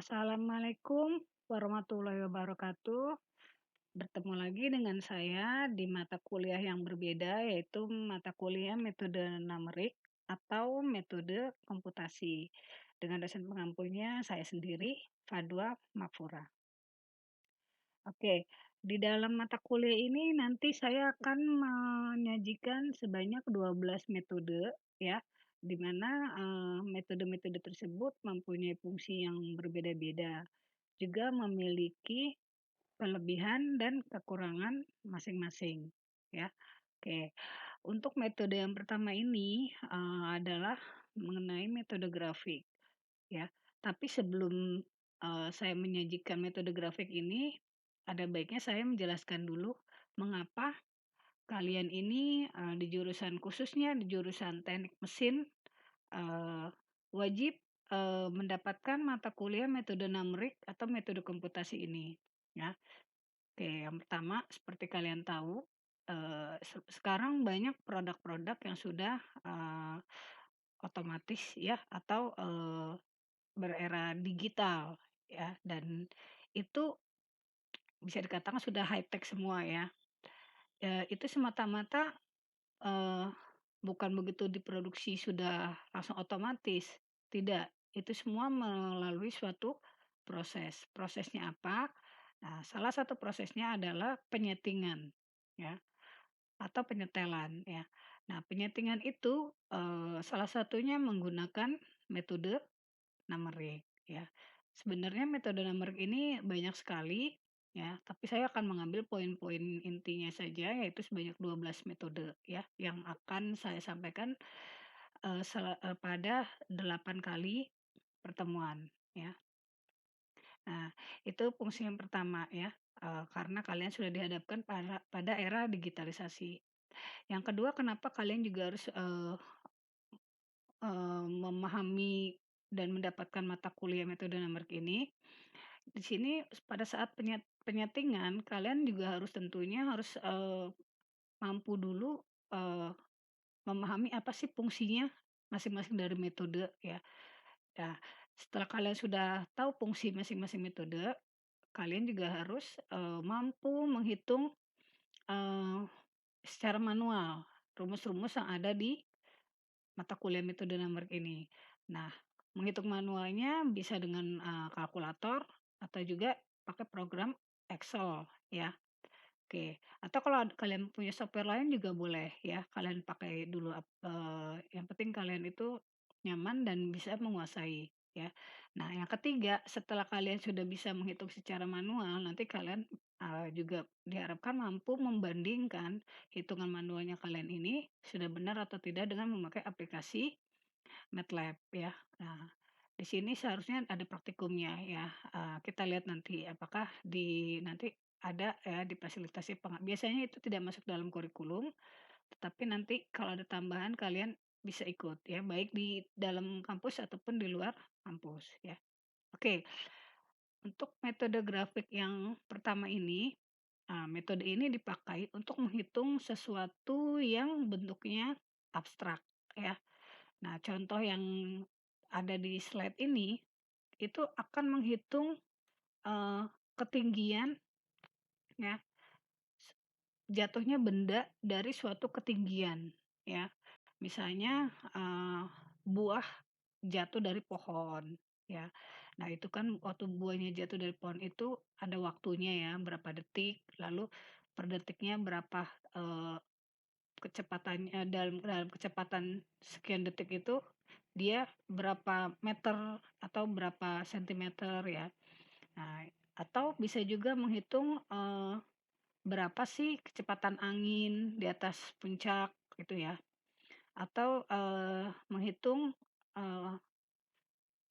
Assalamualaikum warahmatullahi wabarakatuh. Bertemu lagi dengan saya di mata kuliah yang berbeda, yaitu mata kuliah metode numerik atau metode komputasi. Dengan dosen pengampunya saya sendiri, Fadwa Mafura. Oke, di dalam mata kuliah ini nanti saya akan menyajikan sebanyak 12 metode ya, di mana metode-metode tersebut mempunyai fungsi yang berbeda-beda, juga memiliki kelebihan dan kekurangan masing-masing ya. Oke, untuk metode yang pertama ini adalah mengenai metode grafik ya. Tapi sebelum saya menyajikan metode grafik ini, ada baiknya saya menjelaskan dulu mengapa kalian ini di jurusan khususnya di jurusan teknik mesin eee, wajib mendapatkan mata kuliah metode numerik atau metode komputasi ini ya. Oke, yang pertama seperti kalian tahu sekarang banyak produk-produk yang sudah otomatis ya atau berera digital ya, dan itu bisa dikatakan sudah high tech semua ya. Itu semata-mata eee, bukan begitu diproduksi sudah langsung otomatis, tidak. Itu semua melalui suatu proses. Prosesnya apa? Nah, salah satu prosesnya adalah penyetingan ya, atau penyetelan ya. Nah, penyetingan itu salah satunya menggunakan metode numerik ya. Sebenarnya metode numerik ini banyak sekali ya, tapi saya akan mengambil poin-poin intinya saja yaitu sebanyak 12 metode ya yang akan saya sampaikan pada 8 kali pertemuan ya. Nah, itu fungsi yang pertama ya, karena kalian sudah dihadapkan pada era digitalisasi. Yang kedua, kenapa kalian juga harus memahami dan mendapatkan mata kuliah metode numerik ini. Di sini pada saat penyetingan kalian juga harus tentunya harus mampu dulu memahami apa sih fungsinya masing-masing dari metode ya. Nah, setelah kalian sudah tahu fungsi masing-masing metode, kalian juga harus mampu menghitung eee, secara manual rumus-rumus yang ada di mata kuliah metode numerik ini. Nah, menghitung manualnya bisa dengan kalkulator atau juga pakai program Excel ya. Oke, atau kalau kalian punya software lain juga boleh ya, kalian pakai dulu yang penting kalian itu nyaman dan bisa menguasai ya. Nah, yang ketiga, setelah kalian sudah bisa menghitung secara manual, nanti kalian juga diharapkan mampu membandingkan hitungan manualnya kalian ini sudah benar atau tidak dengan memakai aplikasi MATLAB ya. Nah, di sini seharusnya ada praktikumnya ya, kita lihat nanti apakah nanti ada ya di fasilitasi biasanya itu tidak masuk dalam kurikulum, tetapi nanti kalau ada tambahan kalian bisa ikut ya, baik di dalam kampus ataupun di luar kampus ya. Oke, untuk metode grafik yang pertama ini, metode ini dipakai untuk menghitung sesuatu yang bentuknya abstrak ya. Nah, contoh yang ada di slide ini, itu akan menghitung eee, ketinggian ya, jatuhnya benda dari suatu ketinggian ya. Misalnya buah jatuh dari pohon ya. Nah, itu kan waktu buahnya jatuh dari pohon itu ada waktunya ya, berapa detik, lalu per detiknya berapa kecepatannya, dalam dalam kecepatan sekian detik itu dia berapa meter atau berapa sentimeter ya. Nah, atau bisa juga menghitung berapa sih kecepatan angin di atas puncak gitu ya, atau menghitung eee,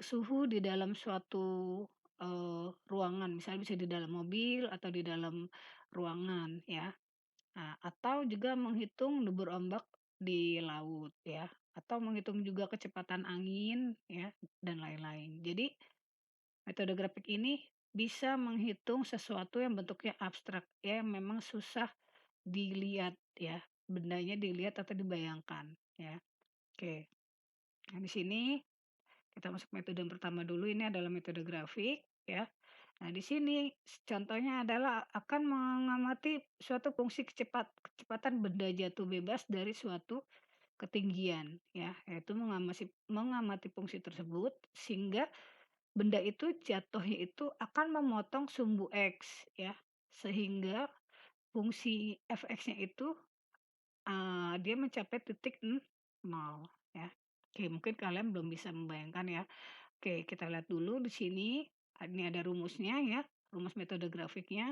suhu di dalam suatu ruangan, misalnya bisa di dalam mobil atau di dalam ruangan ya. Nah, atau juga menghitung debur ombak di laut ya, atau menghitung juga kecepatan angin ya, dan lain-lain. Jadi metode grafik ini bisa menghitung sesuatu yang bentuknya abstrak ya, yang memang susah dilihat ya, bendanya dilihat atau dibayangkan ya. Oke, nah di sini kita masuk metode yang pertama dulu, ini adalah metode grafik ya. Nah, di sini contohnya adalah akan mengamati suatu fungsi kecepatan benda jatuh bebas dari suatu ketinggian ya, yaitu mengamati fungsi tersebut sehingga benda itu jatuhnya itu akan memotong sumbu X ya, sehingga fungsi fx-nya itu, dia mencapai titik nol ya. Oke, mungkin kalian belum bisa membayangkan ya. Oke, kita lihat dulu di sini, ini ada rumusnya ya, rumus metode grafiknya.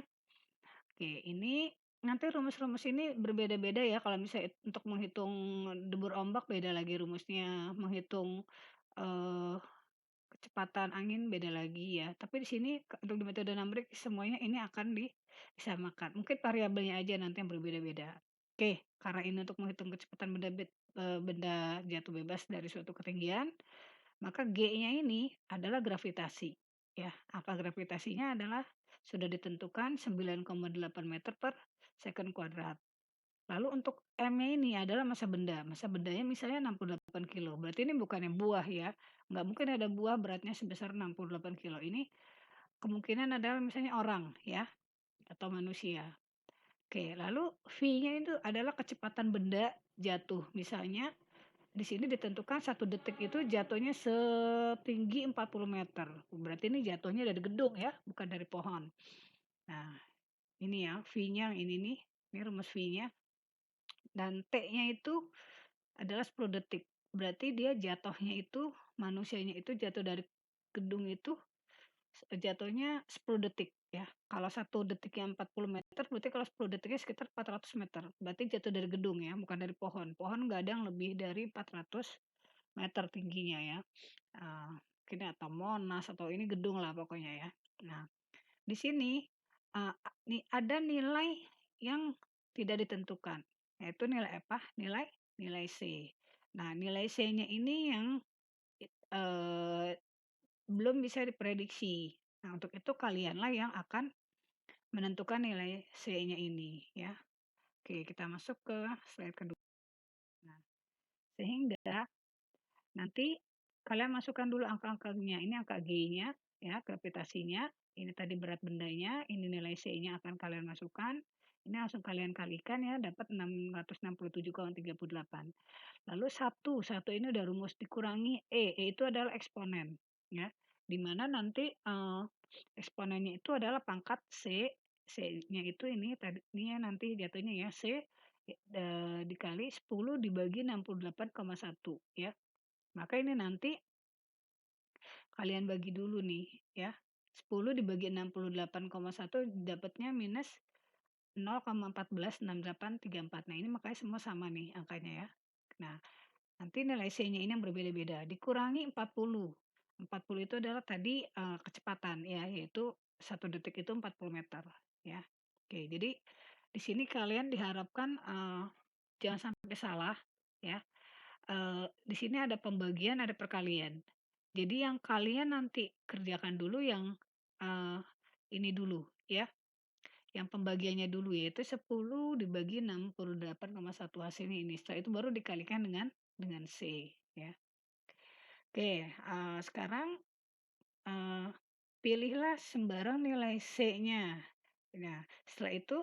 Oke, ini nanti rumus-rumus ini berbeda-beda ya, kalau misalnya untuk menghitung debur ombak beda lagi rumusnya, menghitung, eee, kecepatan angin beda lagi ya. Tapi di sini untuk di metode numbrik semuanya ini akan disamakan. Mungkin variabelnya aja nanti yang berbeda-beda. Oke, karena ini untuk menghitung kecepatan benda jatuh bebas dari suatu ketinggian, maka G-nya ini adalah gravitasi, ya. Angka gravitasinya adalah sudah ditentukan 9,8 meter per second kuadrat. Lalu untuk M-nya ini adalah massa bendanya misalnya 68 kilo, berarti ini bukannya buah ya, nggak mungkin ada buah beratnya sebesar 68 kilo, ini kemungkinan adalah misalnya orang ya, atau manusia. Oke, lalu V-nya itu adalah kecepatan benda jatuh, misalnya di sini ditentukan 1 detik itu jatuhnya setinggi 40 meter. Berarti ini jatuhnya dari gedung ya, bukan dari pohon. Nah, ini ya V-nya ini nih, ini rumus V-nya. Dan T-nya itu adalah 10 detik. Berarti dia jatuhnya itu, manusianya itu jatuh dari gedung itu jatuhnya 10 detik ya. Kalau 1 detiknya 40 meter, berarti kalau 10 detiknya sekitar 400 meter. Berarti jatuh dari gedung ya, bukan dari pohon. Pohon nggak ada yang lebih dari 400 meter tingginya ya. Mungkin atau Monas atau ini gedung lah pokoknya ya. Nah, di sini uh, ada nilai yang tidak ditentukan, yaitu nilai apa? Nilai C. Nah, nilai C-nya ini yang uh, belum bisa diprediksi. Nah, untuk itu kalianlah yang akan menentukan nilai C-nya ini ya. Oke, kita masuk ke slide kedua. Nah, sehingga nanti kalian masukkan dulu angka-angkanya. Ini angka G-nya, ya, gravitasinya. Ini tadi berat bendanya, ini nilai C-nya akan kalian masukkan. Ini langsung kalian kalikan ya, dapat 667,38. Lalu satu ini udah rumus dikurangi E. E itu adalah eksponen, ya. Di mana nanti eksponennya itu adalah pangkat C. C-nya itu ini tadinya nanti jatuhnya ya C dikali 10 dibagi 68,1 ya. Maka ini nanti kalian bagi dulu nih ya. 10 dibagi 68,1 dapatnya minus 0,146834. Nah, ini makanya semua sama nih angkanya ya. Nah, nanti nilai C-nya ini yang berbeda-beda. Dikurangi 40. 40 itu adalah tadi kecepatan ya, yaitu 1 detik itu 40 meter ya. Oke, jadi di sini kalian diharapkan jangan sampai salah ya. Di sini ada pembagian, ada perkalian. Jadi yang kalian nanti kerjakan dulu yang ini dulu ya, yang pembagiannya dulu yaitu 10 dibagi 68,1 hasilnya ini. Setelah itu baru dikalikan dengan C ya. Oke, sekarang pilihlah sembarang nilai C-nya. Nah, setelah itu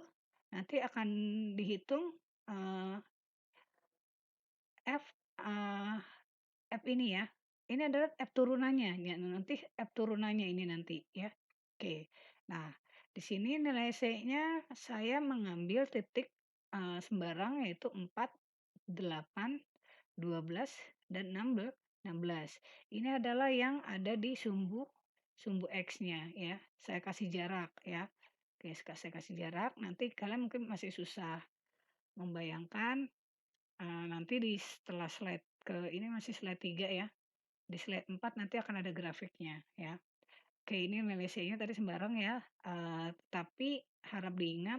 nanti akan dihitung F eee F ini ya, ini adalah F turunannya, ya nanti F turunannya ini nanti ya. Oke, nah di sini nilai C-nya saya mengambil titik sembarang yaitu 4, 8, 12, dan 16. Ini adalah yang ada di sumbu X-nya ya. Saya kasih jarak ya. Oke, saya kasih jarak. Nanti kalian mungkin masih susah membayangkan. Nanti setelah slide ini masih slide 3 ya. Di slide 4 nanti akan ada grafiknya ya. Oke, ini nilai C-nya tadi sembarang ya. Tapi harap diingat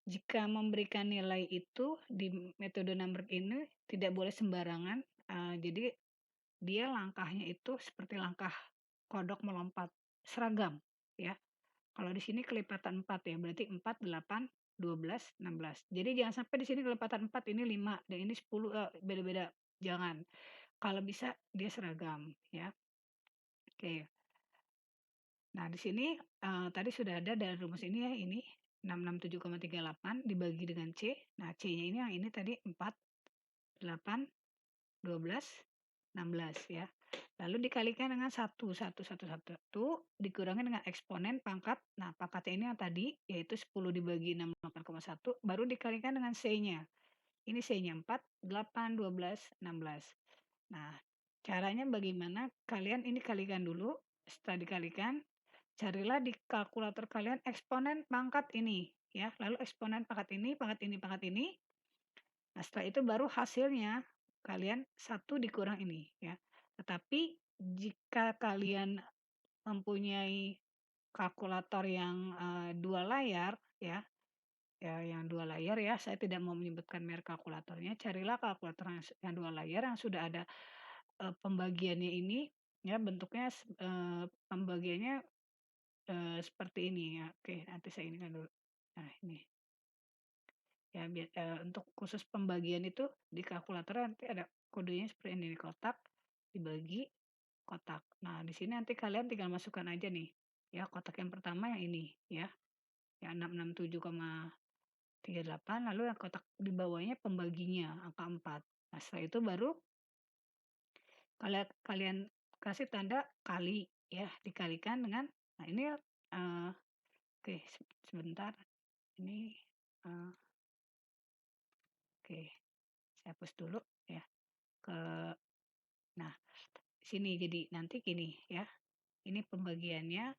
jika memberikan nilai itu di metode numbrik ini tidak boleh sembarangan. Jadi dia langkahnya itu seperti langkah kodok melompat, seragam ya. Kalau di sini kelipatan 4 ya, berarti 4, 8, 12, 16. Jadi jangan sampai di sini kelipatan 4 ini 5 dan ini 10 beda-beda. Jangan. Kalau bisa dia seragam ya. Nah, di sini, tadi sudah ada dari rumus ini ya, ini 667,38 dibagi dengan C. Nah, C-nya ini yang ini tadi 4, 8, 12, 16 ya. Lalu dikalikan dengan 1 dikurangi dengan eksponen pangkat. Nah, pangkatnya ini yang tadi yaitu 10 dibagi 68,1 baru dikalikan dengan C-nya. Ini C-nya 4, 8, 12, 16. Nah, caranya bagaimana? Kalian ini kalikan dulu. Setelah dikalikan, carilah di kalkulator kalian eksponen pangkat ini ya. Lalu eksponen pangkat ini, pangkat ini, pangkat ini. Nah, setelah itu baru hasilnya kalian 1 dikurang ini ya. Tetapi jika kalian mempunyai kalkulator yang, 2 layar ya, yang 2 layar ya, saya tidak mau menyebutkan merek kalkulatornya, carilah kalkulator yang 2 layar yang sudah ada, pembagiannya ini ya, bentuknya pembagiannya, seperti ini ya. Oke, nanti saya ini kan dulu. Nah, ini. Ya, untuk khusus pembagian itu di kalkulator nanti ada kodenya seperti ini, kotak dibagi kotak. Nah, di sini nanti kalian tinggal masukkan aja nih, ya kotak yang pertama yang ini ya, yang 667,38 lalu yang kotak di bawahnya pembaginya angka 4. Nah, setelah itu baru kalian kasih tanda kali ya, dikalikan dengan nah ini oke sebentar ini oke saya hapus dulu ya ke nah sini jadi nanti gini ya. Ini pembagiannya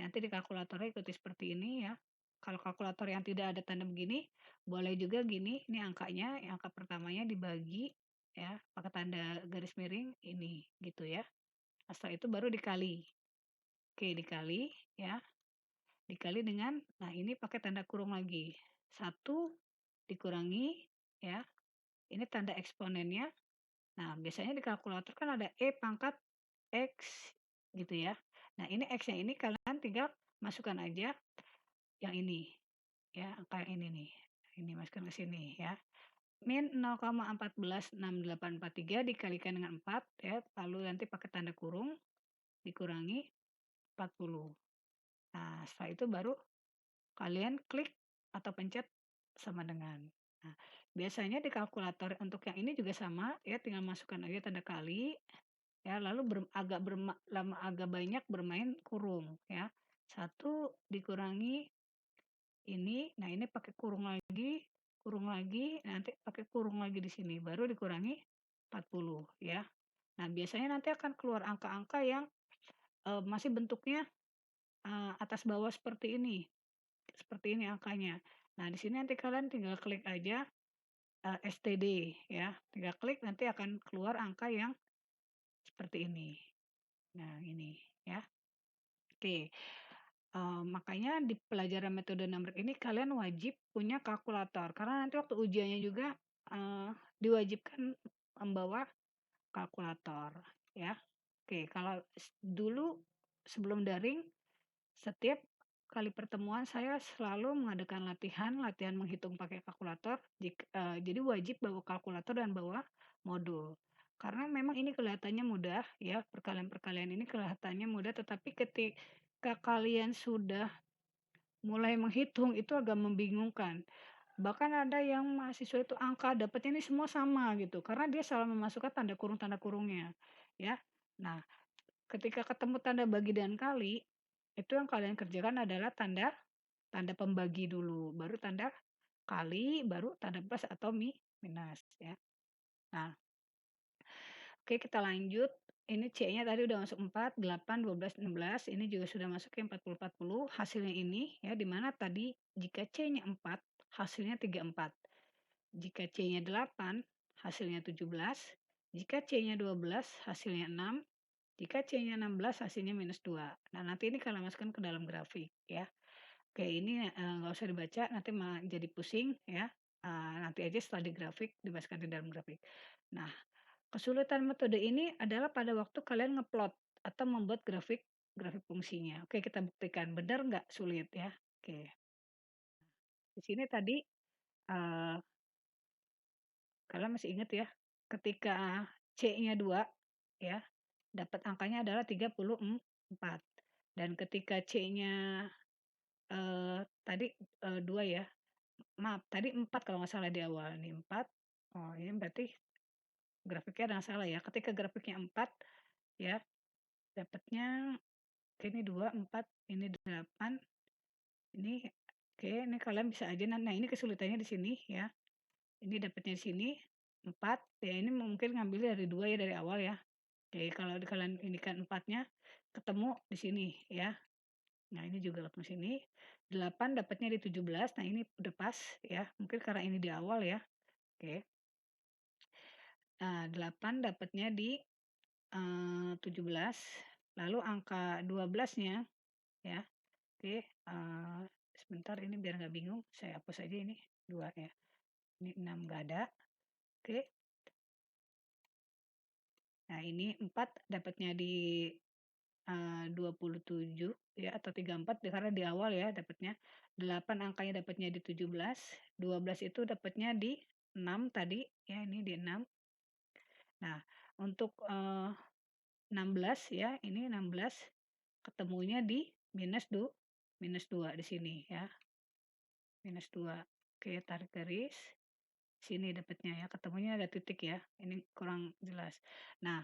nanti di kalkulatornya ikuti seperti ini ya. Kalau kalkulator yang tidak ada tanda begini, boleh juga gini, ini angkanya, angka pertamanya dibagi ya, pakai tanda garis miring ini gitu ya. Setelah itu baru dikali. Oke, dikali ya. Dikali dengan nah ini pakai tanda kurung lagi. 1 dikurangi ya. Ini tanda eksponennya. Nah, biasanya di kalkulator kan ada E pangkat X gitu ya. Nah, ini X-nya ini kalian tinggal masukkan aja yang ini ya, angka yang ini nih. Ini masukkan ke sini ya. Min 0,146843 dikalikan dengan 4 ya, lalu nanti pakai tanda kurung dikurangi 40. Nah, setelah itu baru kalian klik atau pencet sama dengan. Nah, biasanya di kalkulator untuk yang ini juga sama ya, tinggal masukkan aja tanda kali ya, lalu agak banyak bermain kurung ya. 1 dikurangi ini, nah ini pakai kurung lagi, nanti pakai kurung lagi di sini, baru dikurangi 40 ya. Nah, biasanya nanti akan keluar angka-angka yang masih bentuknya atas bawah seperti ini. Seperti ini angkanya. Nah, di sini nanti kalian tinggal klik aja STD ya. Tinggal klik nanti akan keluar angka yang seperti ini. Nah, ini ya. Oke. Makanya di pelajaran metode numerik ini kalian wajib punya kalkulator karena nanti waktu ujiannya juga diwajibkan membawa kalkulator ya. Oke, kalau dulu sebelum daring setiap kali pertemuan saya selalu mengadakan latihan menghitung pakai kalkulator. Jadi wajib bawa kalkulator dan bawa modul. Karena memang ini kelihatannya mudah ya, perkalian-perkalian ini kelihatannya mudah, tetapi ketika kalian sudah mulai menghitung itu agak membingungkan. Bahkan ada yang mahasiswa itu angka dapatnya ini semua sama gitu, karena dia salah memasukkan tanda kurungnya ya. Nah, ketika ketemu tanda bagi dan kali, itu yang kalian kerjakan adalah tanda tanda pembagi dulu, baru tanda kali, baru tanda plus atau minus ya. Nah, oke kita lanjut. Ini C-nya tadi udah masuk 4, 8, 12, 16. Ini juga sudah masuk ke 40. Hasilnya ini ya, dimana tadi jika C-nya 4, hasilnya 34. Jika C-nya 8, hasilnya 17. Jika C-nya 12, hasilnya 6. Jika C-nya 16, hasilnya minus 2. Nah, nanti ini kalian masukkan ke dalam grafik ya. Oke, ini nggak usah dibaca, nanti malah jadi pusing ya. Nanti aja setelah di grafik, dimasukkan di dalam grafik. Nah, kesulitan metode ini adalah pada waktu kalian ngeplot atau membuat grafik grafik fungsinya. Oke, kita buktikan benar nggak sulit ya. Oke, di sini tadi kalian masih ingat ya, ketika C-nya 2 ya, dapat angkanya adalah 34. dan ketika C-nya, tadi, 2 ya, maaf tadi 4 kalau nggak salah di awal, ini 4, oh ini berarti grafiknya ada yang salah ya, ketika grafiknya 4 ya, dapatnya ini 2 4 ini 8 ini oke, ini kalian bisa aja nah ini kesulitannya di sini ya, ini dapatnya di sini 4 ya ini mungkin ngambil dari 2 ya dari awal ya. Oke, kalau kalian ini kan 4-nya ketemu di sini ya. Nah, ini juga ketemu sini. 8 dapatnya di 17. Nah, ini udah pas ya. Mungkin karena ini di awal ya. Oke. Nah, 8 dapatnya di 17. Lalu angka 12-nya ya. Oke, sebentar ini biar nggak bingung, saya hapus aja ini 2 ya. Ini 6 nggak ada. Oke. Nah, ini 4 dapatnya di 27 ya atau 34 karena di awal ya dapatnya. 8 angkanya dapatnya di 17, 12 itu dapatnya di 6 tadi ya ini di 6. Nah, untuk, 16 ya, ini 16 ketemunya di minus 2 di sini ya, minus 2. Oke, tarik garis, sini dapatnya ya, ketemunya ada titik ya, ini kurang jelas. Nah,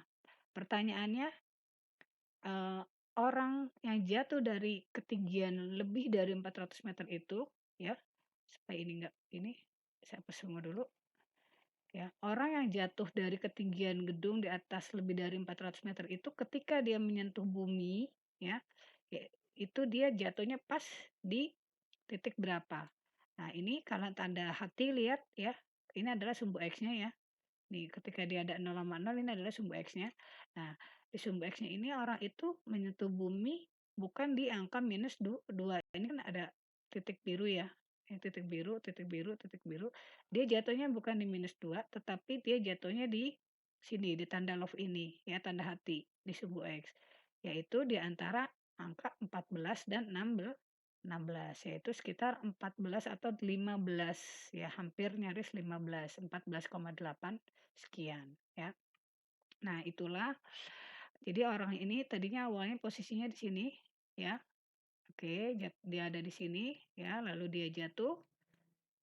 pertanyaannya Eee, orang yang jatuh dari ketinggian lebih dari 400 meter itu, ya, supaya ini enggak ini, saya hapus semua dulu, ya. Orang yang jatuh dari ketinggian gedung di atas lebih dari 400 meter itu ketika dia menyentuh bumi, ya, ya itu dia jatuhnya pas di titik berapa. Nah, ini kalau tanda hati lihat ya, ini adalah sumbu X-nya ya. Nih, ketika dia ada 0,0 ini adalah sumbu X-nya. Nah, di sumbu X-nya ini orang itu menyentuh bumi bukan di angka minus 2. Ini kan ada titik biru ya. Ini titik biru, titik biru, titik biru. Dia jatuhnya bukan di minus 2, tetapi dia jatuhnya di sini, di tanda love ini, ya, tanda hati di sumbu X. Yaitu di antara angka 14 dan 16, yaitu sekitar 14 atau 15 ya, hampir nyaris 15, 14,8 sekian ya. Nah, itulah jadi orang ini tadinya awalnya posisinya di sini ya. Oke, dia ada di sini ya, lalu dia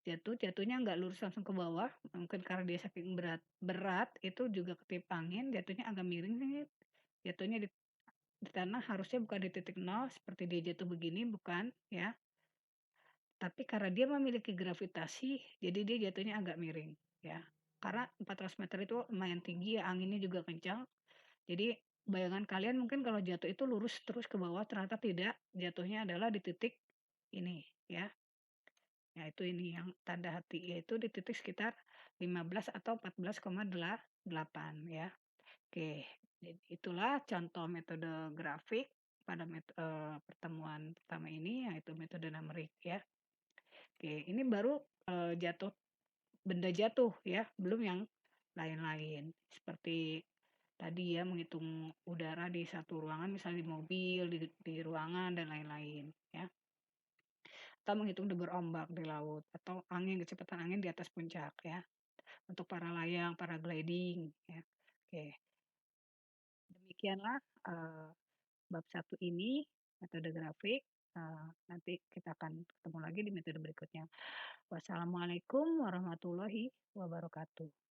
jatuhnya nggak lurus langsung ke bawah, mungkin karena dia saking berat berat itu juga ketiup angin, jatuhnya agak miring nih, jatuhnya di tanah harusnya bukan di titik nol seperti dia jatuh begini, bukan ya. Tapi karena dia memiliki gravitasi, jadi dia jatuhnya agak miring, ya. Karena 400 meter itu lumayan tinggi ya, anginnya juga kencang. Jadi bayangan kalian mungkin kalau jatuh itu lurus terus ke bawah, ternyata tidak, jatuhnya adalah di titik ini, ya. Ya itu ini yang tanda hati, yaitu di titik sekitar 15 atau 14,8 ya. Oke, jadi itulah contoh metode grafik pada pertemuan pertama ini, yaitu metode numerik ya. Oke, ini baru, benda jatuh ya, belum yang lain-lain. Seperti tadi ya, menghitung udara di satu ruangan, misalnya di mobil, di ruangan, dan lain-lain ya. Atau menghitung debur ombak di laut, atau kecepatan angin di atas puncak ya. Untuk para layang, para gliding ya. Oke, demikianlah, bab satu ini, metode grafik. Nanti kita akan ketemu lagi di metode berikutnya. Wassalamualaikum warahmatullahi wabarakatuh.